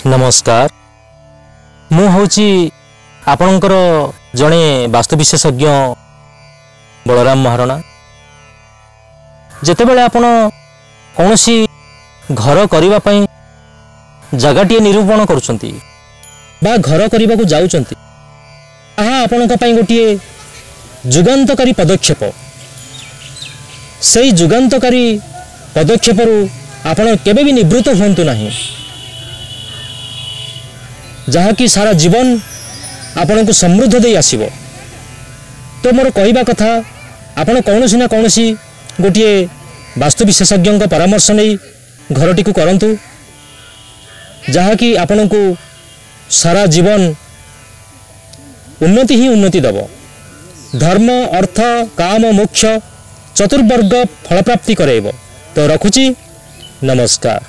नमस्कार मु होची आपणकर जड़े वास्तु विशेषज्ञ बलराम महारणा। जेतेबेले आपण कौनसी घर करिबा पई जगह निरूपण करुछंती बा घर करने को जाउछंती ताहा आपणक पई गोटिए जुगान्तकारी पदक्षेप। सेई जुगान्तकारी पदक्षेपरू आपण केबे भी निवृत्त होंतु नहीं, जहा कि सारा जीवन आपण को समृद्ध दे आसीबो। तो मोर कहवा कथा आपण कौनसी ना कौनसी गोटिए वास्तु विशेषज्ञ परामर्श नहीं घरटी को करंतु, जहा कि आपण को सारा जीवन उन्नति ही उन्नति दब। धर्म अर्थ काम मोक्ष चतुर्वर्ग फल प्राप्ति करेब। तो रखुची, नमस्कार।